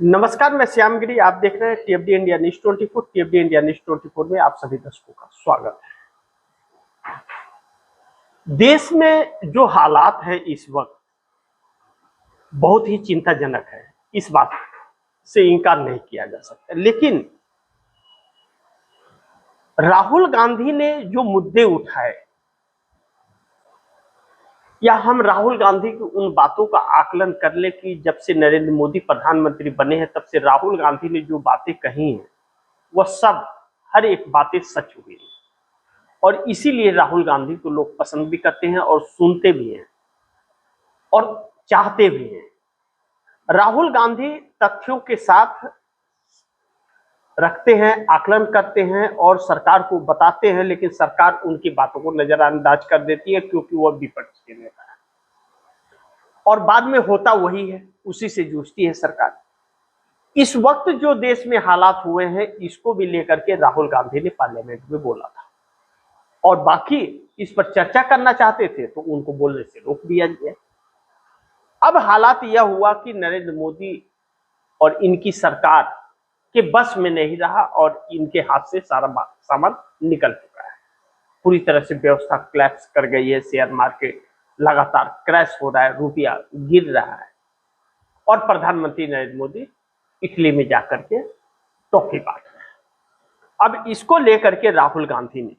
नमस्कार, मैं श्याम गिरी। आप देख रहे हैं टीएफडी इंडिया न्यूज 24। टीएफडी इंडिया न्यूज 24 में आप सभी दर्शकों का स्वागत है। देश में जो हालात है इस वक्त बहुत ही चिंताजनक है, इस बात से इनकार नहीं किया जा सकता। लेकिन राहुल गांधी ने जो मुद्दे उठाए, या हम राहुल गांधी की उन बातों का आकलन कर ले कि जब से नरेंद्र मोदी प्रधानमंत्री बने हैं तब से राहुल गांधी ने जो बातें कही हैं वह सब हर एक बातें सच हुई हैं। और इसीलिए राहुल गांधी को लोग पसंद भी करते हैं और सुनते भी हैं और चाहते भी हैं। राहुल गांधी तथ्यों के साथ रखते हैं, आकलन करते हैं और सरकार को बताते हैं, लेकिन सरकार उनकी बातों को नजरअंदाज कर देती है क्योंकि वह विपक्ष के नेता है और बाद में होता वही है, उसी से जूझती है सरकार। इस वक्त जो देश में हालात हुए हैं इसको भी लेकर के राहुल गांधी ने पार्लियामेंट में बोला था और बाकी इस पर चर्चा करना चाहते थे तो उनको बोलने से रोक दिया गया। अब हालात यह हुआ कि नरेंद्र मोदी और इनकी सरकार के बस में नहीं रहा और इनके हाथ से सारा सामान निकल चुका है। पूरी तरह से व्यवस्था क्लैप्स कर गई है, शेयर मार्केट लगातार क्रैश हो रहा है, रुपया गिर रहा है और प्रधानमंत्री नरेंद्र मोदी इटली में जाकर के टॉफी बांट रहे हैं। अब इसको लेकर के राहुल गांधी ने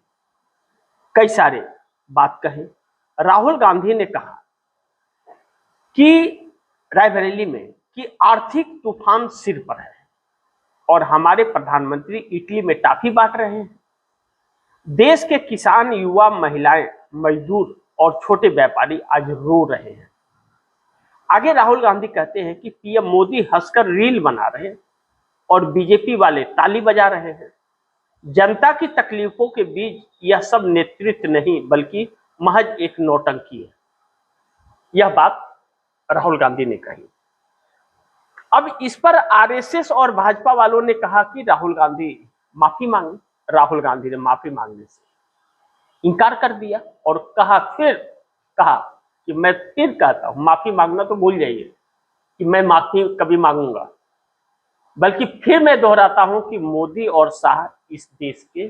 कई सारे बात कही। राहुल गांधी ने कहा कि रायबरेली में कि आर्थिक तूफान सिर पर है और हमारे प्रधानमंत्री इटली में टॉफी बांट रहे हैं। देश के किसान, युवा, महिलाएं, मजदूर और छोटे व्यापारी आज रो रहे हैं। आगे राहुल गांधी कहते हैं कि पीएम मोदी हंसकर रील बना रहे हैं और बीजेपी वाले ताली बजा रहे हैं। जनता की तकलीफों के बीच यह सब नेतृत्व नहीं बल्कि महज एक नौटंकी है। यह बात राहुल गांधी ने कही। अब इस पर आरएसएस और भाजपा वालों ने कहा कि राहुल गांधी माफी मांगे। राहुल गांधी ने माफी मांगने से इनकार कर दिया और कहा कि मैं फिर कहता हूं, माफी मांगना तो भूल जाइए कि मैं माफी कभी मांगूंगा, बल्कि फिर मैं दोहराता हूं कि मोदी और शाह इस देश के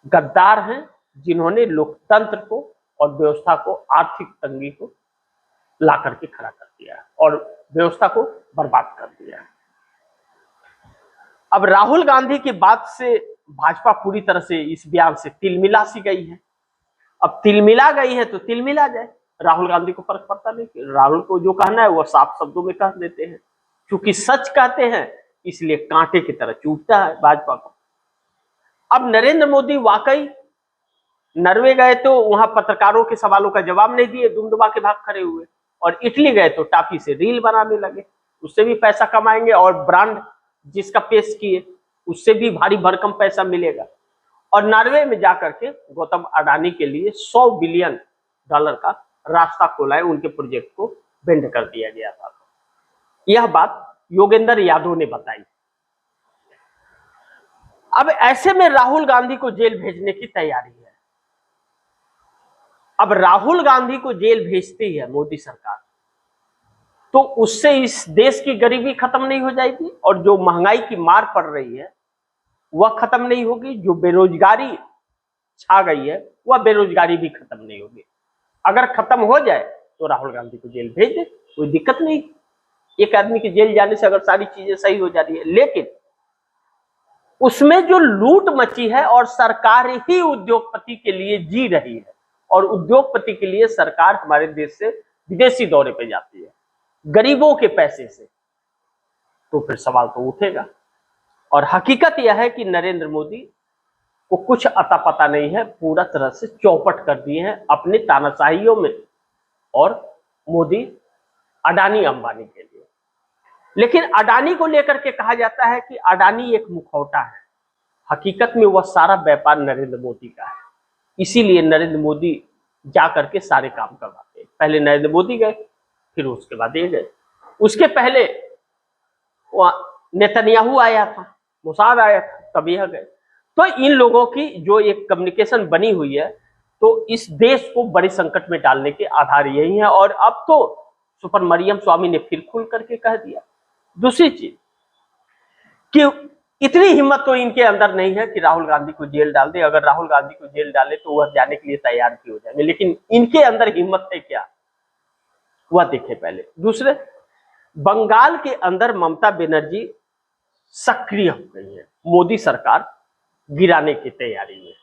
गद्दार हैं जिन्होंने लोकतंत्र को और व्यवस्था को, आर्थिक तंगी को ला करके खड़ा कर दिया और व्यवस्था को बर्बाद कर दिया। अब राहुल गांधी की बात से भाजपा पूरी तरह से इस बयान से तिलमिला सी गई है। अब तिलमिला गई है तो तिलमिला जाए, राहुल गांधी को फर्क पड़ता नहीं। राहुल को जो कहना है वो साफ शब्दों में कह देते हैं। क्योंकि सच कहते हैं इसलिए कांटे की तरह चूभता है भाजपा को। अब नरेंद्र मोदी वाकई नॉर्वे गए तो वहां पत्रकारों के सवालों का जवाब नहीं दिए, दुमदुमा के भाग खड़े हुए, और इटली गए तो टॉफी से रील बनाने लगे। उससे भी पैसा कमाएंगे और ब्रांड जिसका पेश किए उससे भी भारी भरकम पैसा मिलेगा। और नॉर्वे में जाकर के गौतम अडानी के लिए $100 बिलियन का रास्ता खोला है, उनके प्रोजेक्ट को बेंड कर दिया गया था। यह बात योगेंद्र यादव ने बताई। अब ऐसे में राहुल गांधी को जेल भेजने की तैयारी है। अब राहुल गांधी को जेल भेजती है मोदी सरकार तो उससे इस देश की गरीबी खत्म नहीं हो जाएगी और जो महंगाई की मार पड़ रही है वह खत्म नहीं होगी। जो बेरोजगारी छा गई है वह बेरोजगारी भी खत्म नहीं होगी। अगर खत्म हो जाए तो राहुल गांधी को जेल भेज दे, कोई दिक्कत नहीं। एक आदमी के जेल जाने से अगर सारी चीजें सही हो जा रही है, लेकिन उसमें जो लूट मची है और सरकार ही उद्योगपति के लिए जी रही है और उद्योगपति के लिए सरकार हमारे देश से विदेशी दौरे पे जाती है गरीबों के पैसे से, तो फिर सवाल तो उठेगा। और हकीकत यह है कि नरेंद्र मोदी को कुछ अता पता नहीं है, पूरा तरह से चौपट कर दिए हैं अपने तानाशाहियों में और मोदी अडानी अंबानी के लिए। लेकिन अडानी को लेकर के कहा जाता है कि अडानी एक मुखौटा है, हकीकत में वह सारा व्यापार नरेंद्र मोदी का है। इसीलिए नरेंद्र मोदी जाकर के सारे काम करवाते हैं। पहले नरेंद्र मोदी गए, फिर उसके बाद ये गए, उसके पहले नेतन्याहू आया था, मोसाद आया था, तब यह गए। तो इन लोगों की जो एक कम्युनिकेशन बनी हुई है तो इस देश को बड़े संकट में डालने के आधार यही है। और अब तो सुपर मरियम स्वामी ने फिर खुल करके कह दिया। दूसरी चीज, कि इतनी हिम्मत तो इनके अंदर नहीं है कि राहुल गांधी को जेल डाल दे। अगर राहुल गांधी को जेल डाले तो वह जाने के लिए तैयार भी हो जाएंगे, लेकिन इनके अंदर हिम्मत है क्या, वह देखे पहले। दूसरे, बंगाल के अंदर ममता बनर्जी सक्रिय हो गई है, मोदी सरकार गिराने की तैयारी में।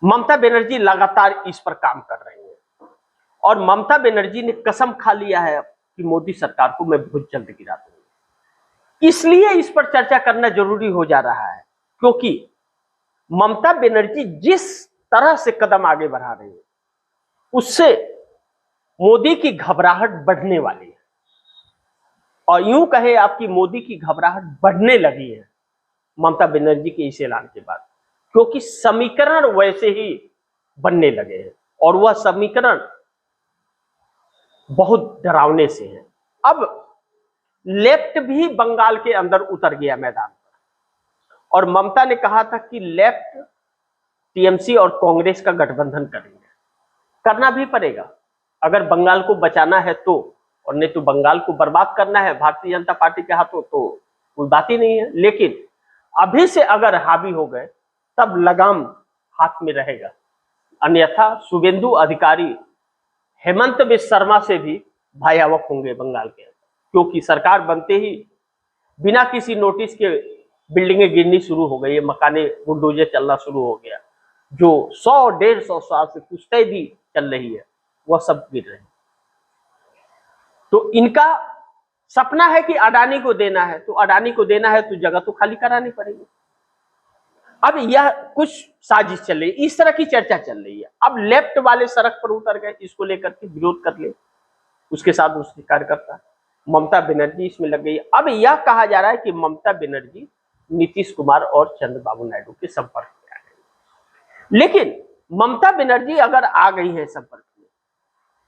ममता बनर्जी लगातार इस पर काम कर रही है और ममता बनर्जी ने कसम खा लिया है कि मोदी सरकार को मैं बहुत जल्द गिरा दूंगी। इसलिए इस पर चर्चा करना जरूरी हो जा रहा है, क्योंकि ममता बनर्जी जिस तरह से कदम आगे बढ़ा रही है उससे मोदी की घबराहट बढ़ने वाली है। और यूं कहे आपकी मोदी की घबराहट बढ़ने लगी है ममता बनर्जी के इस ऐलान के बाद, क्योंकि समीकरण वैसे ही बनने लगे हैं और वह समीकरण बहुत डरावने से हैं। अब लेफ्ट भी बंगाल के अंदर उतर गया मैदान पर और ममता ने कहा था कि लेफ्ट टीएमसी और कांग्रेस का गठबंधन करेंगे। करना भी पड़ेगा अगर बंगाल को बचाना है तो, और नहीं तो बंगाल को बर्बाद करना है भारतीय जनता पार्टी के हाथों तो कोई बात ही नहीं है। लेकिन अभी से अगर हावी हो गए तब लगाम हाथ में रहेगा, अन्यथा शुभेंदु अधिकारी हेमंत बिस्वा शर्मा से भी भयावह होंगे बंगाल के अंदर, क्योंकि सरकार बनते ही बिना किसी नोटिस के बिल्डिंगें गिरनी शुरू हो गई है, मकाने बुलडोजर चलना शुरू हो गया, जो 100-150 साल से पुश्तैनी भी चल रही है वह सब गिर रहे हैं। तो इनका सपना है कि अडानी को देना है, तो अडानी को देना है तो जगह तो खाली करानी पड़ेगी। अब यह कुछ साजिश चल रही है, इस तरह की चर्चा चल रही है। अब लेफ्ट वाले सड़क पर उतर गए, इसको लेकर के विरोध कर ले, उसके साथ उसके कार्यकर्ता, ममता बनर्जी इसमें लग गई। अब यह कहा जा रहा है कि ममता बनर्जी नीतीश कुमार और चंद्रबाबू नायडू के संपर्क में आ गई। लेकिन ममता बनर्जी अगर आ गई है संपर्क में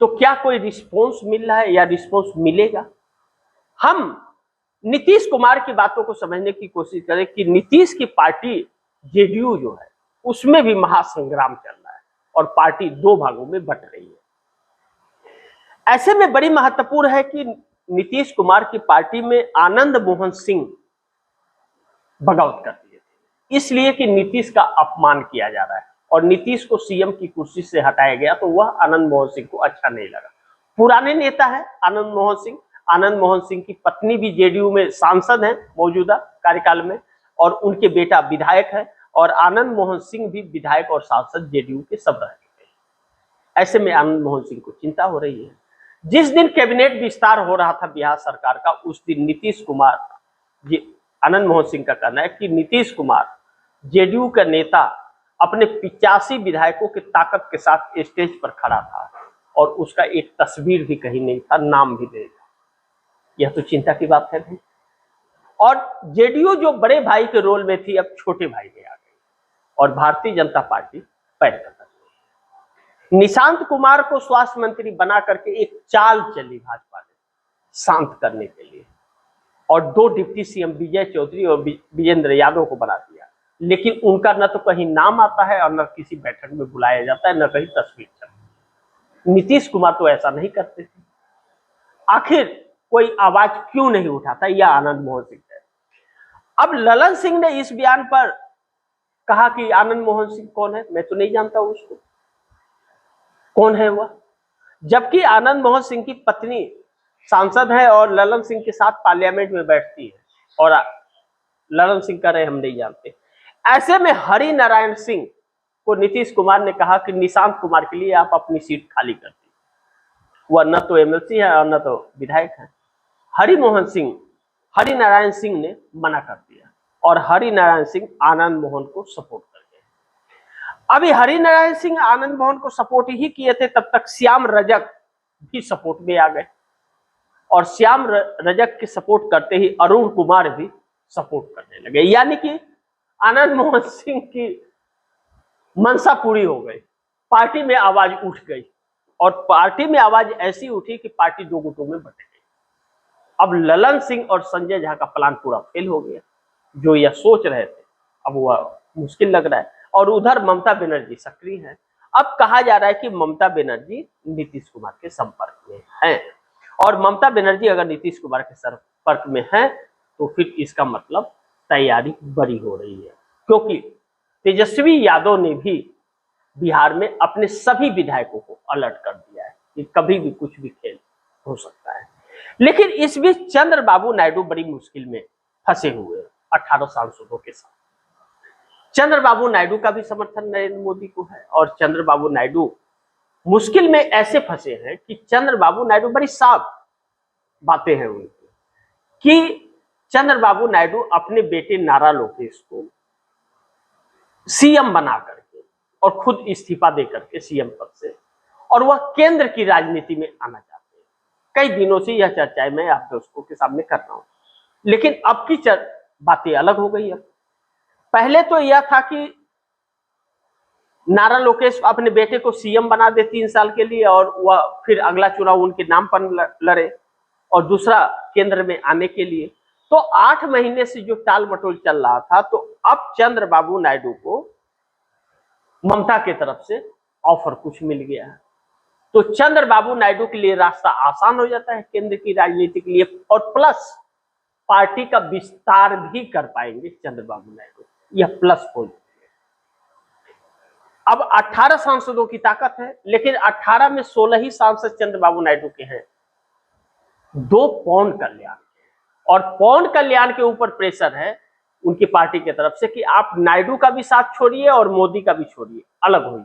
तो क्या कोई रिस्पॉन्स मिल रहा है या रिस्पॉन्स मिलेगा? हम नीतीश कुमार की बातों को समझने की कोशिश करें कि नीतीश की पार्टी जेडीयू जो है उसमें भी महासंग्राम चल रहा है और पार्टी दो भागों में बट रही है। ऐसे में बड़ी महत्वपूर्ण है कि नीतीश कुमार की पार्टी में आनंद मोहन सिंह बगावत कर दिए थे, इसलिए कि नीतीश का अपमान किया जा रहा है और नीतीश को सीएम की कुर्सी से हटाया गया, तो वह आनंद मोहन सिंह को अच्छा नहीं लगा। पुराने नेता है आनंद मोहन सिंह, आनंद मोहन सिंह की पत्नी भी जेडीयू में सांसद है मौजूदा कार्यकाल में और उनके बेटा विधायक है, और आनंद मोहन सिंह भी विधायक और सांसद जेडीयू के सब रह चुके हैं। ऐसे में आनंद मोहन सिंह को चिंता हो रही है। जिस दिन कैबिनेट विस्तार हो रहा था बिहार सरकार का, उस दिन नीतीश कुमार, आनंद मोहन सिंह का कहना है कि नीतीश कुमार जेडीयू का नेता अपने 85 विधायकों की ताकत के साथ स्टेज पर खड़ा था और उसका एक तस्वीर भी कहीं नहीं था, नाम भी नहीं था। यह तो चिंता की बात है भाई। और जेडीयू जो बड़े भाई के रोल में थी अब छोटे भाई में आ गई और भारतीय जनता पार्टी पैर कर रही है। निशांत कुमार को स्वास्थ्य मंत्री बना करके एक चाल चली भाजपा ने शांत करने के लिए और 2 डिप्टी सीएम विजय चौधरी और विजेंद्र यादव को बना दिया, लेकिन उनका न तो कहीं नाम आता है और न किसी बैठक में बुलाया जाता है, न कहीं तस्वीर चलती। नीतीश कुमार तो ऐसा नहीं करते थे। आखिर कोई आवाज क्यों नहीं उठाता, यह आनंद मोहन सिंह है। अब ललन सिंह ने इस बयान पर कहा कि आनंद मोहन सिंह कौन है, मैं तो नहीं जानता उसको, कौन है वह, जबकि आनंद मोहन सिंह की पत्नी सांसद है और ललन सिंह के साथ पार्लियामेंट में बैठती है और ललन सिंह कह रहे हम नहीं जानते। ऐसे में हरि नारायण सिंह को नीतीश कुमार ने कहा कि निशांत कुमार के लिए आप अपनी सीट खाली कर दी, वह न तो एमएलसी है और न तो विधायक है। हरि नारायण सिंह ने मना कर दिया और हरि नारायण सिंह आनंद मोहन को सपोर्ट कर गए। अभी हरि नारायण सिंह आनंद मोहन को सपोर्ट ही किए थे, तब तक श्याम रजक भी सपोर्ट में आ गए और श्याम रजक के सपोर्ट करते ही अरुण कुमार भी सपोर्ट करने लगे, यानी कि आनंद मोहन सिंह की मंशा पूरी हो गई। पार्टी में आवाज उठ गई और पार्टी में आवाज ऐसी उठी कि पार्टी 2 गुटों में बट गई। अब ललन सिंह और संजय झा का प्लान पूरा फेल हो गया, जो यह सोच रहे थे अब वह मुश्किल लग रहा है। और उधर ममता बनर्जी सक्रिय है। अब कहा जा रहा है कि ममता बनर्जी नीतीश कुमार के संपर्क में है और ममता बनर्जी अगर नीतीश कुमार के संपर्क में है तो फिर इसका मतलब तैयारी बड़ी हो रही है, क्योंकि तेजस्वी यादव ने भी बिहार में अपने सभी विधायकों को अलर्ट कर दिया है कि कभी भी कुछ भी खेल हो सकता है। लेकिन इस बीच चंद्रबाबू नायडू बड़ी मुश्किल में फंसे हुए हैं 18 सांसदों के साथ। चंद्रबाबू नायडू का भी समर्थन नरेंद्र मोदी को है और चंद्रबाबू नायडू मुश्किल में ऐसे फंसे हैं कि चंद्रबाबू नायडू बड़ी साफ बातें हैं उनकी कि चंद्रबाबू नायडू अपने बेटे नारा लोकेश को सीएम बना करके और खुद इस्तीफा दे करके सीएम पद से, और वह केंद्र की राजनीति में आना चाहते हैं। कई दिनों से यह चर्चाएं मैं आप दोस्तों के सामने कर रहा हूं, लेकिन अब की बातें अलग हो गई। अब पहले तो यह था कि नारा लोकेश अपने बेटे को सीएम बना दे 3 साल के लिए और वह फिर अगला चुनाव उनके नाम पर लड़े और दूसरा केंद्र में आने के लिए। तो 8 महीने से जो टाल मटोल चल रहा था, तो अब चंद्रबाबू नायडू को ममता के तरफ से ऑफर कुछ मिल गया है, तो चंद्रबाबू नायडू के लिए रास्ता आसान हो जाता है केंद्र की राजनीति के लिए, और प्लस पार्टी का विस्तार भी कर पाएंगे चंद्रबाबू नायडू। यह प्लस पॉइंट है। अब 18 सांसदों की ताकत है, लेकिन 18 में 16 ही सांसद चंद्रबाबू नायडू के हैं, 2 पवन कल्याण, और पवन कल्याण के ऊपर प्रेशर है उनकी पार्टी की तरफ से कि आप नायडू का भी साथ छोड़िए और मोदी का भी छोड़िए, अलग होइए,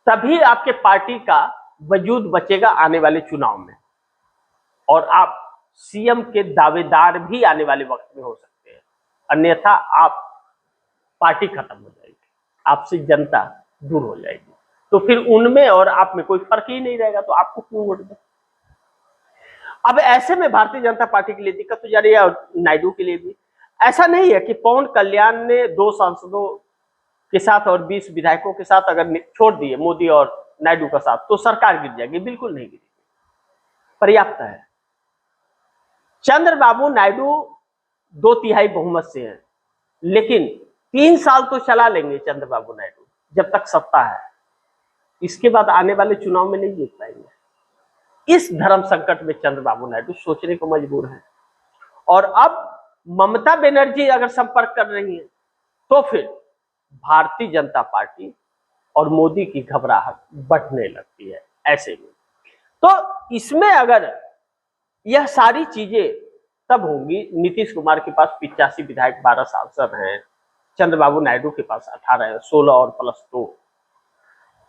तभी आपके पार्टी का वजूद बचेगा आने वाले चुनाव में, और आप सीएम के दावेदार भी आने वाले वक्त में हो सकते हैं। अन्यथा आप पार्टी खत्म हो जाएगी, आपसे जनता दूर हो जाएगी, तो फिर उनमें और आप में कोई फर्क ही नहीं रहेगा, तो आपको क्यों वोट दें। अब ऐसे में भारतीय जनता पार्टी के लिए दिक्कत हो जा रही है और नायडू के लिए भी। ऐसा नहीं है कि पवन कल्याण ने 2 सांसदों के साथ और 20 विधायकों के साथ अगर छोड़ दिए मोदी और नायडू का साथ तो सरकार गिर जाएगी, बिल्कुल नहीं गिरेगी, पर्याप्त है। चंद्रबाबू नायडू 2/3 बहुमत से हैं, लेकिन 3 साल तो चला लेंगे चंद्रबाबू नायडू जब तक सत्ता है, इसके बाद आने वाले चुनाव में नहीं जीत पाएंगे। इस धर्म संकट में चंद्रबाबू नायडू सोचने को मजबूर है, और अब ममता बनर्जी अगर संपर्क कर रही है तो फिर भारतीय जनता पार्टी और मोदी की घबराहट बढ़ने लगती है। ऐसे में तो इसमें अगर यह सारी चीजें तब होंगी, नीतीश कुमार के पास 85 विधायक 12 सांसद हैं, चंद्रबाबू नायडू के पास 18 है, 16 और प्लस 2,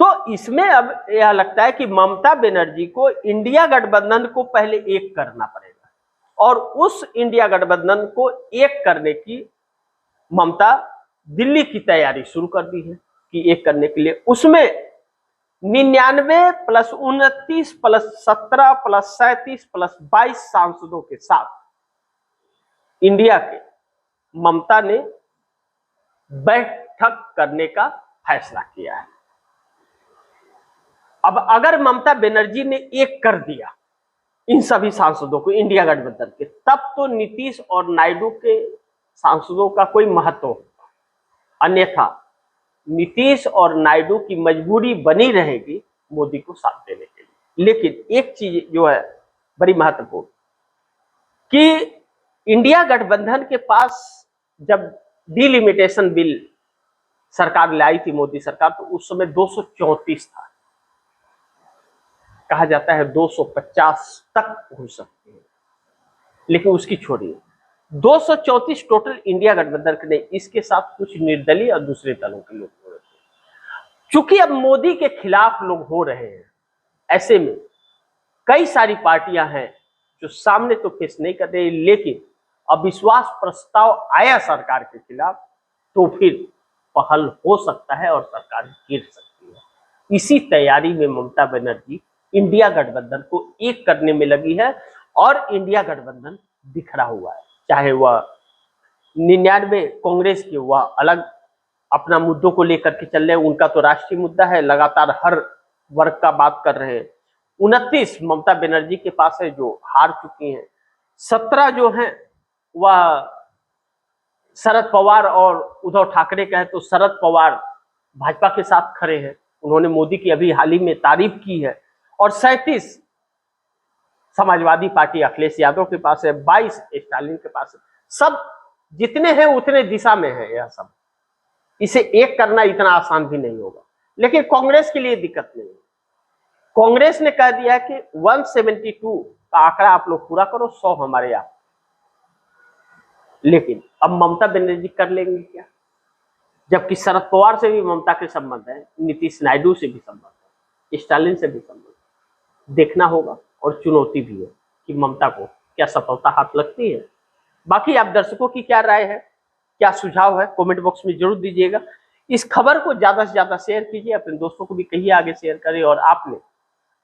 तो इसमें अब यह लगता है कि ममता बनर्जी को इंडिया गठबंधन को पहले एक करना पड़ेगा, और उस इंडिया गठबंधन को एक करने की ममता दिल्ली की तैयारी शुरू कर दी है कि एक करने के लिए उसमें 99 प्लस 29 प्लस 17 प्लस 37 प्लस 22 सांसदों के साथ इंडिया के ममता ने बैठक करने का फैसला किया है। अब अगर ममता बनर्जी ने एक कर दिया इन सभी सांसदों को इंडिया गठबंधन के, तब तो नीतीश और नायडू के सांसदों का कोई महत्व होगा, अन्यथा नीतीश और नायडू की मजबूरी बनी रहेगी मोदी को साथ देने के लिए। लेकिन एक चीज जो है बड़ी महत्वपूर्ण, कि इंडिया गठबंधन के पास जब डिलिमिटेशन बिल सरकार लाई थी मोदी सरकार, तो उस समय 234 था, कहा जाता है 250 तक हो सकती है, लेकिन उसकी छोड़िए 234 टोटल इंडिया गठबंधन के नहीं, इसके साथ कुछ निर्दलीय और दूसरे दलों के लोग हो रहे थे। चूंकि अब मोदी के खिलाफ लोग हो रहे हैं, ऐसे में कई सारी पार्टियां हैं जो सामने तो फेस नहीं कर रही, लेकिन अविश्वास प्रस्ताव आया सरकार के खिलाफ तो फिर पहल हो सकता है और सरकार गिर सकती है। इसी तैयारी में ममता बनर्जी इंडिया गठबंधन को एक करने में लगी है, और इंडिया गठबंधन बिखरा हुआ है, चाहे वह 99 कांग्रेस के वह अलग अपना मुद्दों को लेकर के चल रहे हैं, उनका तो राष्ट्रीय मुद्दा है, लगातार हर वर्ग का बात कर रहे हैं। 29 ममता बनर्जी के पास है जो हार चुकी हैं, 17 जो हैं वह शरद पवार और उद्धव ठाकरे का है, तो शरद पवार भाजपा के साथ खड़े हैं, उन्होंने मोदी की अभी हाल ही में तारीफ की है, और 37 समाजवादी पार्टी अखिलेश यादव के पास है, 22 स्टालिन के पास है। सब जितने हैं उतने दिशा में है यह सब। इसे एक करना इतना आसान भी नहीं होगा, लेकिन कांग्रेस के लिए दिक्कत नहीं है। कांग्रेस ने कह दिया कि 172 का आंकड़ा आप लोग पूरा करो, 100 हमारे यहाँ। लेकिन अब ममता बनर्जी कर लेंगे क्या? जबकि शरद पवार से भी ममता के संबंध है, नीतीश नायडू से भी संबंध है, स्टालिन से भी संबंध है। देखना होगा, और चुनौती भी है कि ममता को क्या सफलता हाथ लगती है। बाकी आप दर्शकों की क्या राय है, क्या सुझाव है, कमेंट बॉक्स में जरूर दीजिएगा। इस खबर को ज्यादा से ज्यादा शेयर कीजिए, अपने दोस्तों को भी कहिए आगे शेयर करें। और आपने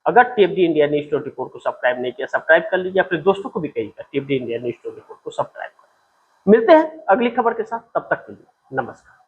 अगर टीएफडी इंडिया न्यूज 24 को सब्सक्राइब नहीं किया, सब्सक्राइब कर लीजिए, अपने दोस्तों को भी कहिएगा टीएफडी इंडिया न्यूज 24 को सब्सक्राइब करें। मिलते हैं अगली खबर के साथ, तब तक के लिए नमस्कार।